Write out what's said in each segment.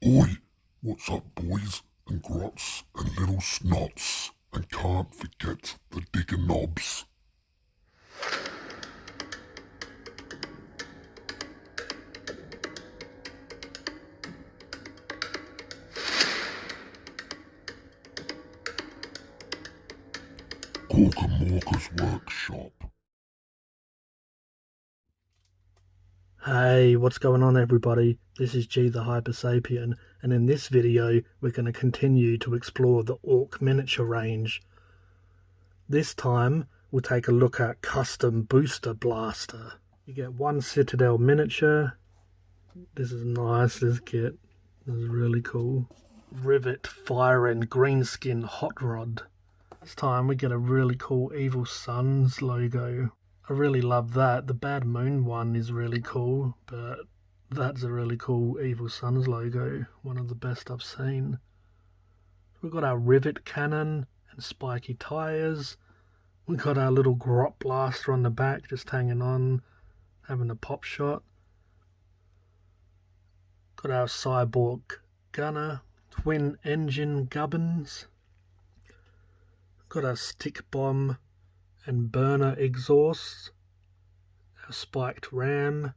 Oi, what's up boys and grots and little snots, and can't forget the digger knobs. Cork and Walker's Workshop. Hey, what's going on everybody? This is G The Hypersapien, and in this video we're going to continue to explore the Ork Miniature Range. This time we'll take a look at Kustom Boosta-Blasta. You get one Citadel miniature. This is nice, this kit. This is really cool. Rivet Fire and Greenskin Hot Rod. This time we get a really cool Evil Sun's logo. I really love that. The Bad Moon one is really cool, but that's a really cool Evil Sun's logo. One of the best I've seen. We've got our rivet cannon and spiky tires. We've got our little grot blaster on the back just hanging on, having a pop shot. Got our cyborg gunner, twin engine gubbins. Got our stick bomb and burner exhausts, our spiked ram.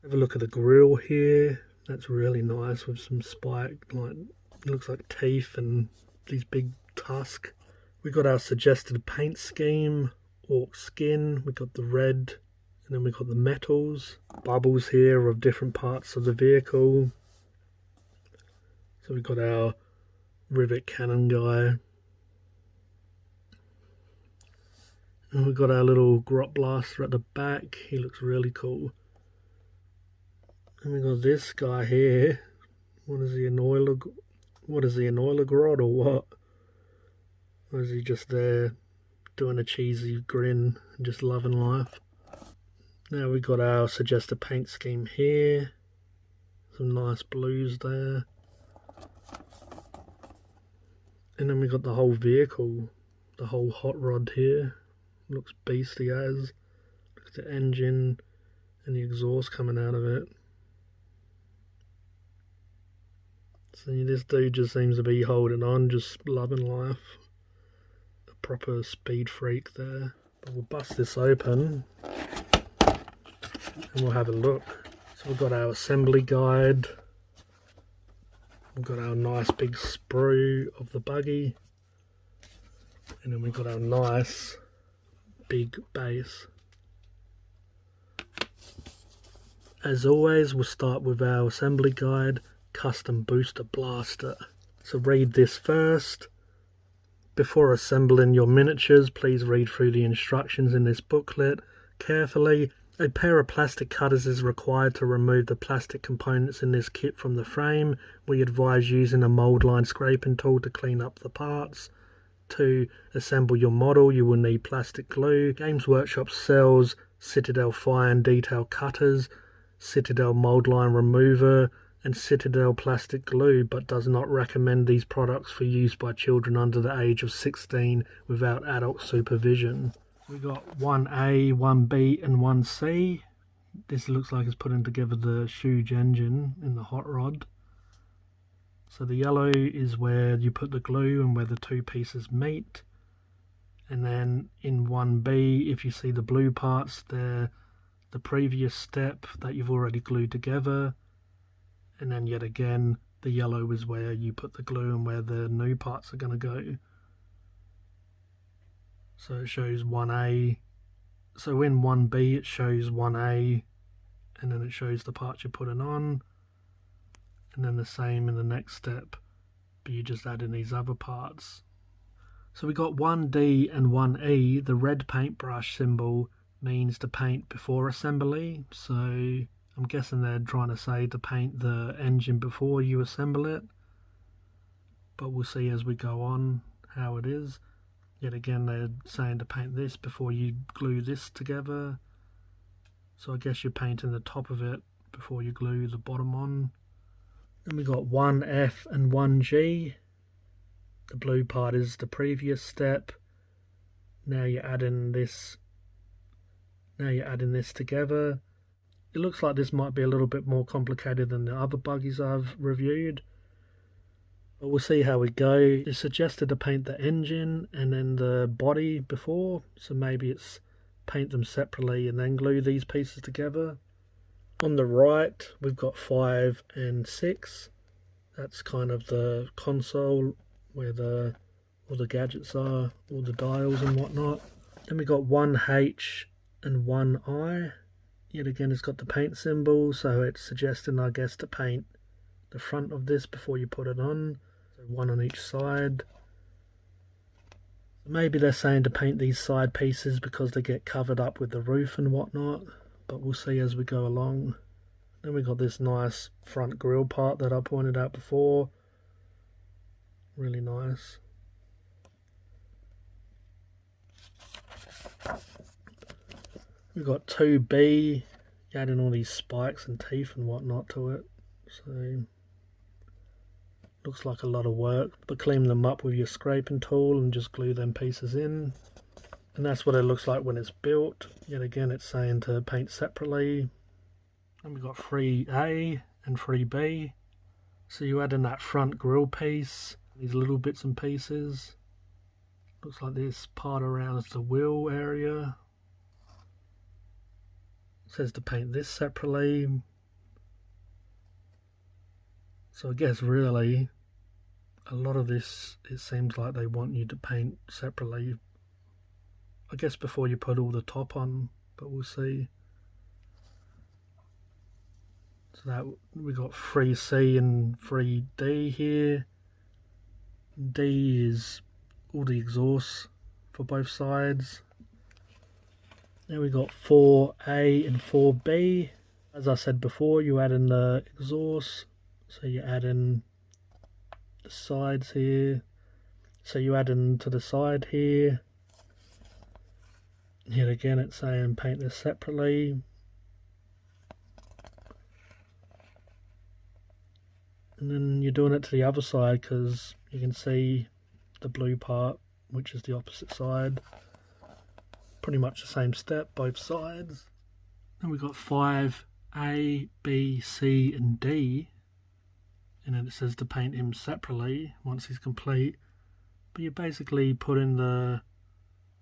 Have a look at the grill here. That's really nice with some spike, like it looks like teeth and these big tusks. We got our suggested paint scheme, orc skin. We got the red, and then we got the metals. Bubbles here of different parts of the vehicle. So we got our rivet cannon guy. And we've got our little grot blaster at the back. He looks really cool. And we got this guy here. What is he, an oiler? What is he, an oiler grot or what? Or is he just there doing a cheesy grin and just loving life? Now we got our suggested paint scheme here. Some nice blues there. And then we got the whole vehicle, the whole hot rod here. Looks beastly as. Look at the engine and the exhaust coming out of it. See, this dude just seems to be holding on, just loving life. A proper speed freak there. But we'll bust this open and we'll have a look. So we've got our assembly guide. We've got our nice big sprue of the buggy. And then we've got our nice big base. As always, we'll start with our assembly guide, Kustom Boosta-Blasta. So read this first. Before assembling your miniatures, please read through the instructions in this booklet carefully. A pair of plastic cutters is required to remove the plastic components in this kit from the frame. We advise using a mold line scraping tool to clean up the parts. To assemble your model, you will need plastic glue. Games Workshop sells Citadel fire and detail cutters, Citadel mold line remover, and Citadel plastic glue, but does not recommend these products for use by children under the age of 16 without adult supervision. We got 1A, 1B, and 1C. This looks like it's putting together the huge engine in the hot rod. So the yellow is where you put the glue and where the two pieces meet. And then in 1B, if you see the blue parts, they're the previous step that you've already glued together. And then yet again, the yellow is where you put the glue and where the new parts are going to go. So it shows 1A. So in 1B it shows 1A, and then it shows the parts you're putting on. And then the same in the next step, but you just add in these other parts. So we got 1D and 1E. The red paintbrush symbol means to paint before assembly. So I'm guessing they're trying to say to paint the engine before you assemble it. But we'll see as we go on how it is. Yet again, they're saying to paint this before you glue this together. So I guess you're painting the top of it before you glue the bottom on. Then we got 1F and 1G. The blue part is the previous step. Now you're adding this. Now you're adding this together. It looks like this might be a little bit more complicated than the other buggies I've reviewed. But we'll see how we go. It's suggested to paint the engine and then the body before, so maybe it's paint them separately and then glue these pieces together. On the right, we've got 5 and 6. That's kind of the console where all the gadgets are, all the dials and whatnot. Then we got 1H and 1I. Yet again, it's got the paint symbol, so it's suggesting, I guess, to paint the front of this before you put it on. So 1 on each side. Maybe they're saying to paint these side pieces because they get covered up with the roof and whatnot, but we'll see as we go along. Then we got this nice front grille part that I pointed out before. Really nice. We've got 2B, adding all these spikes and teeth and whatnot to it. So looks like a lot of work, but clean them up with your scraping tool and just glue them pieces in. And that's what it looks like when it's built. Yet again, it's saying to paint separately. And we've got 3A and 3B. So you add in that front grille piece, these little bits and pieces. Looks like this part around the wheel area. It says to paint this separately. So I guess really a lot of this, it seems like they want you to paint separately. I guess before you put all the top on, but we'll see. So that we got 3C and 3D here. D is all the exhausts for both sides. Then we got 4A and 4B. As I said before, you add in the exhaust. So you add in the sides here. So you add in to the side here. Yet again, it's saying paint this separately. And then you're doing it to the other side because you can see the blue part, which is the opposite side. Pretty much the same step, both sides. Then we've got 5A, B, C, and D. And then it says to paint him separately once he's complete. But you basically put in the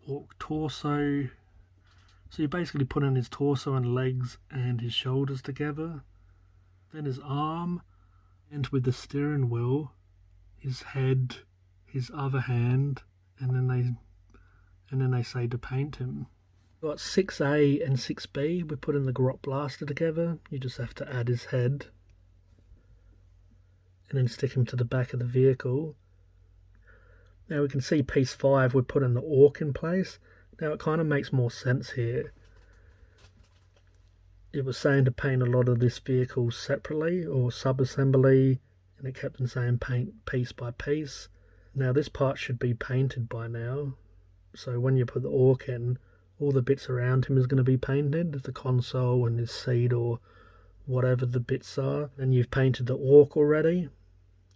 orc torso. So you basically put in his torso and legs and his shoulders together. Then his arm, and with the steering wheel, his head, his other hand, and then they say to paint him. We've got 6A and 6B. We put in the Grot Blaster together. You just have to add his head and then stick him to the back of the vehicle. Now we can see piece 5, we put in the Ork in place. Now it kind of makes more sense here. It was saying to paint a lot of this vehicle separately or sub-assembly, and it kept on saying paint piece by piece. Now this part should be painted by now. So when you put the Ork in, all the bits around him is going to be painted, the console and his seat or whatever the bits are. And you've painted the Ork already.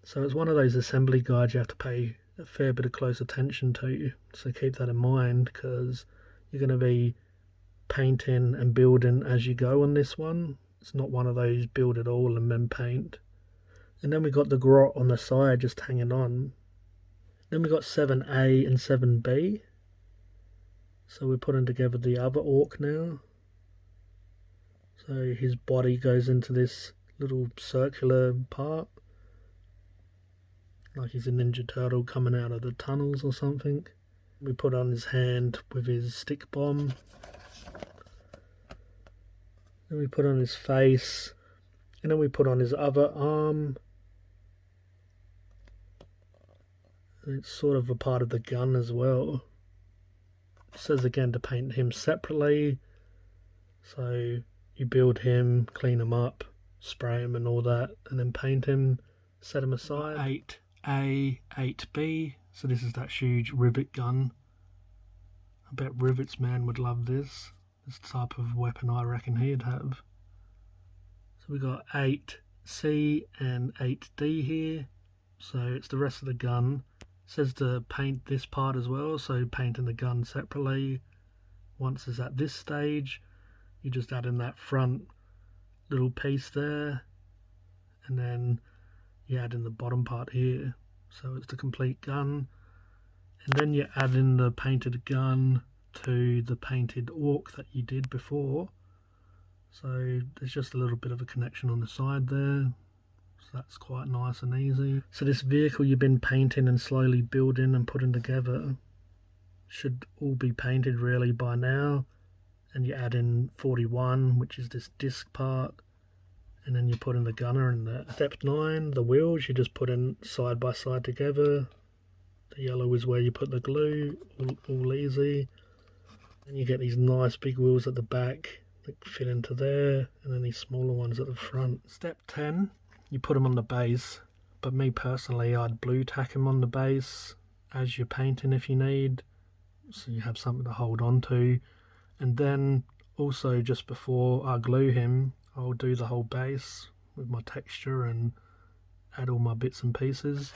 So it's one of those assembly guides you have to pay a fair bit of close attention to. So keep that in mind because you're going to be painting and building as you go on this one. It's not one of those build it all and then paint. And then we got the Grot on the side just hanging on. Then we got 7A and 7B. So we're putting together the other Ork now. So his body goes into this little circular part. Like he's a Ninja Turtle coming out of the tunnels or something. We put on his hand with his stick bomb. Then we put on his face. And then we put on his other arm. And it's sort of a part of the gun as well. It says again to paint him separately. So you build him, clean him up, spray him and all that, and then paint him, set him aside. 8A, 8B. So this is that huge rivet gun. I bet Rivets Man would love this. This type of weapon I reckon he'd have. So we got 8C and 8D here. So it's the rest of the gun. It says to paint this part as well, so painting the gun separately. Once it's at this stage, you just add in that front little piece there, and then you add in the bottom part here, so it's the complete gun. And then you add in the painted gun to the painted orc that you did before. So there's just a little bit of a connection on the side there. So that's quite nice and easy. So this vehicle you've been painting and slowly building and putting together should all be painted really by now. And you add in 41, which is this disc part. And then you put in the gunner in there. Step 9, the wheels, you just put in side by side together. The yellow is where you put the glue, all easy. And you get these nice big wheels at the back that fit into there, and then these smaller ones at the front. Step 10, you put them on the base, but me personally, I'd blue tack them on the base as you're painting if you need, so you have something to hold on to. And then also just before I glue him, I'll do the whole base with my texture and add all my bits and pieces.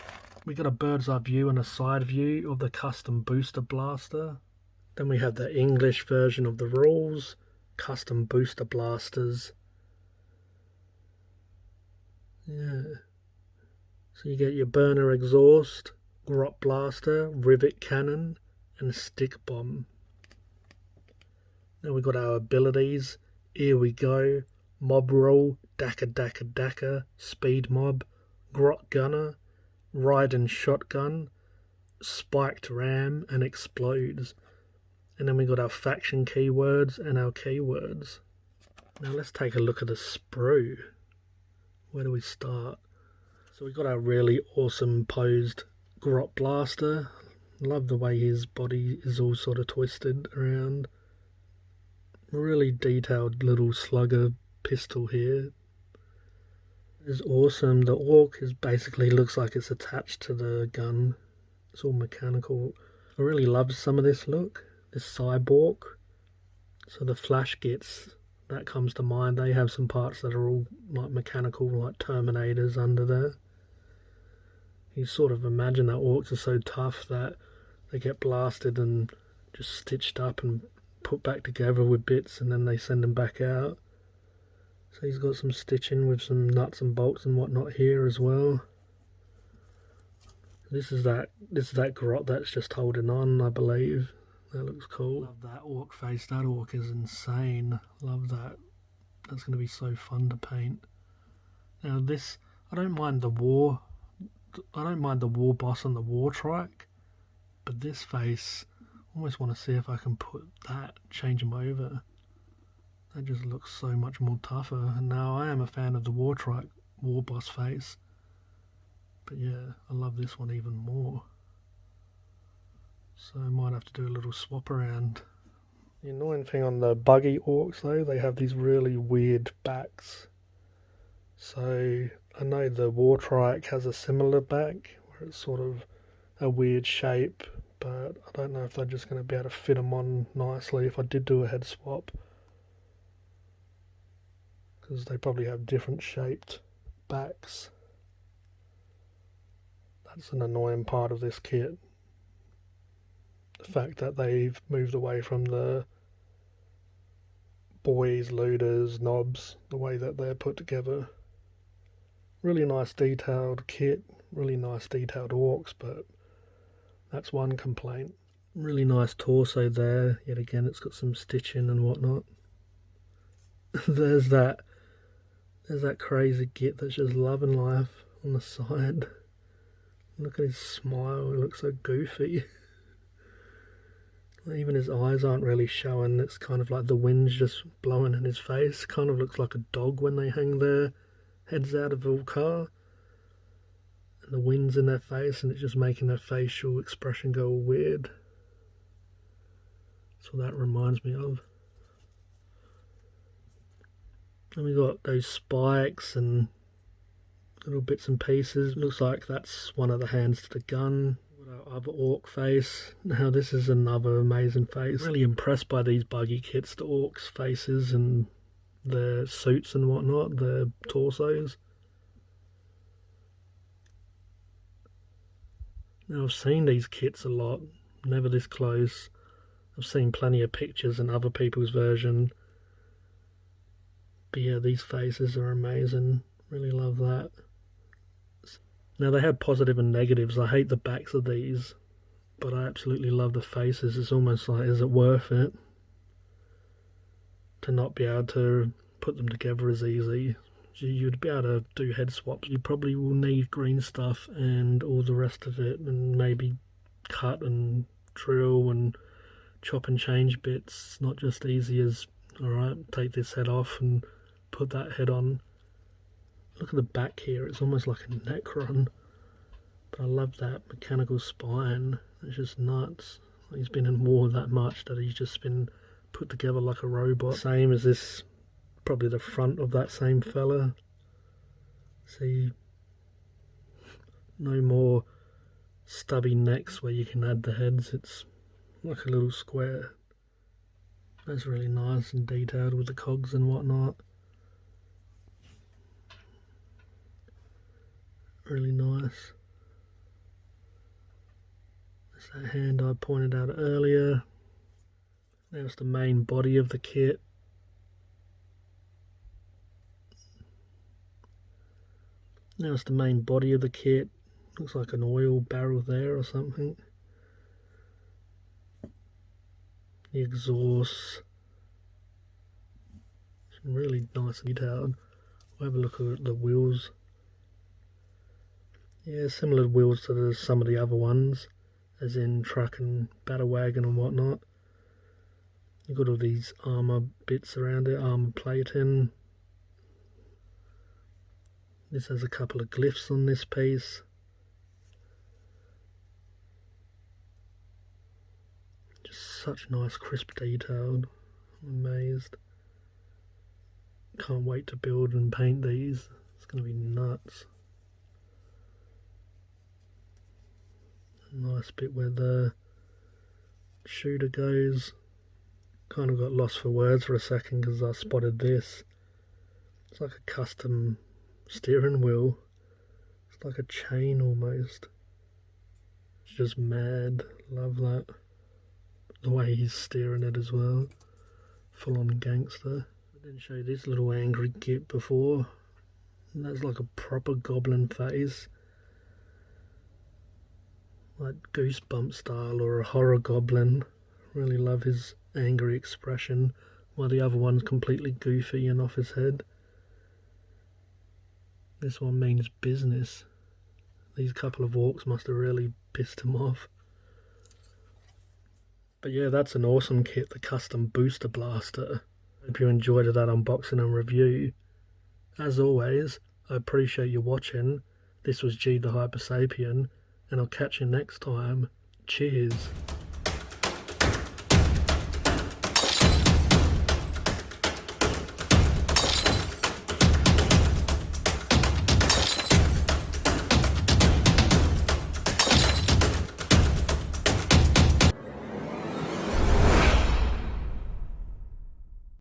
We got a bird's eye view and a side view of the Kustom Boosta-Blasta. Then we have the English version of the rules, Kustom Boosta-Blasters. Yeah. So you get your burner exhaust, grot blaster, rivet cannon, and stick bomb. Then we got our abilities. Here we go. Mob roll, dakka, speed mob, grot gunner, ride and shotgun, spiked ram, and explodes. And then we got our faction keywords and our keywords. Now let's take a look at the sprue. Where do we start? So we got our really awesome posed grot blaster. Love the way his body is all sort of twisted around. Really detailed little slugger pistol here. It's awesome. The orc is basically looks like it's attached to the gun. It's all mechanical. I really love some of this look. This cyborg. So the flash gets, that comes to mind. They have some parts that are all like mechanical, like Terminators under there. You sort of imagine that orcs are so tough that they get blasted and just stitched up and put back together with bits, and then they send them back out. So he's got some stitching with some nuts and bolts and whatnot here as well. This is that grot that's just holding on, I believe. That looks cool. Love that orc face. That orc is insane. Love that. That's going to be so fun to paint. Now this, I don't mind the war boss on the war trike, but this face, I almost want to see if I can put that, change him over. That just looks so much more tougher. And now I am a fan of the war trike, war boss face. But yeah, I love this one even more. So I might have to do a little swap around. The annoying thing on the buggy orcs though, they have these really weird backs. So I know the war trike has a similar back, where it's sort of a weird shape, but I don't know if they're just going to be able to fit them on nicely if I did do a head swap. Because they probably have different shaped backs. That's an annoying part of this kit. The fact that they've moved away from the boys, looters, knobs, the way that they're put together. Really nice detailed kit, really nice detailed orcs, but that's one complaint. Really nice torso there, yet again it's got some stitching and whatnot. There's that crazy git that's just loving life on the side. Look at his smile, he looks so goofy. Even his eyes aren't really showing, it's kind of like the wind's just blowing in his face. Kind of looks like a dog when they hang their heads out of a car. And the wind's in their face and it's just making their facial expression go all weird. That's what that reminds me of. And we got those spikes and little bits and pieces. Looks like that's one of the hands to the gun. Our other orc face. Now this is another amazing face. Really impressed by these buggy kits, the orcs' faces and their suits and whatnot, their torsos. Now I've seen these kits a lot, never this close. I've seen plenty of pictures and other people's version. But yeah, these faces are amazing. Really love that. Now they have positive and negatives. I hate the backs of these, but I absolutely love the faces. It's almost like, is it worth it to not be able to put them together as easy? You'd be able to do head swaps. You probably will need green stuff and all the rest of it, and maybe cut and drill and chop and change bits. It's not just easy as, alright, take this head off and put that head on. Look at the back here, it's almost like a Necron. But I love that mechanical spine. It's just nuts. He's been in war that much that he's just been put together like a robot. Same as this, probably the front of that same fella. See, no more stubby necks where you can add the heads. It's like a little square. That's really nice and detailed with the cogs and whatnot. Really nice. That's that hand I pointed out earlier. There's the main body of the kit. Now it's the main body of the kit. Looks like an oil barrel there or something. The exhaust. It's really nice and detailed. We'll have a look at the wheels. Yeah, similar wheels to some of the other ones, as in truck and battle wagon and whatnot. You've got all these armour bits around it, armour plating. This has a couple of glyphs on this piece. Just such nice crisp detail. I'm amazed. Can't wait to build and paint these. It's going to be nuts. Nice bit where the shooter goes. Kind of got lost for words for a second because I spotted this. It's like a custom steering wheel. It's like a chain almost. It's just mad. Love that. The way he's steering it as well. Full on gangster. I didn't show you this little angry kit before. And that's like a proper goblin face. Like Goosebump style or a horror goblin. Really love his angry expression, while the other one's completely goofy and off his head. This one means business. These couple of orcs must have really pissed him off. But yeah, that's an awesome kit, the Kustom Boosta-Blasta. Hope you enjoyed that unboxing and review. As always, I appreciate you watching. This was G The Hypersapien, and I'll catch you next time. Cheers.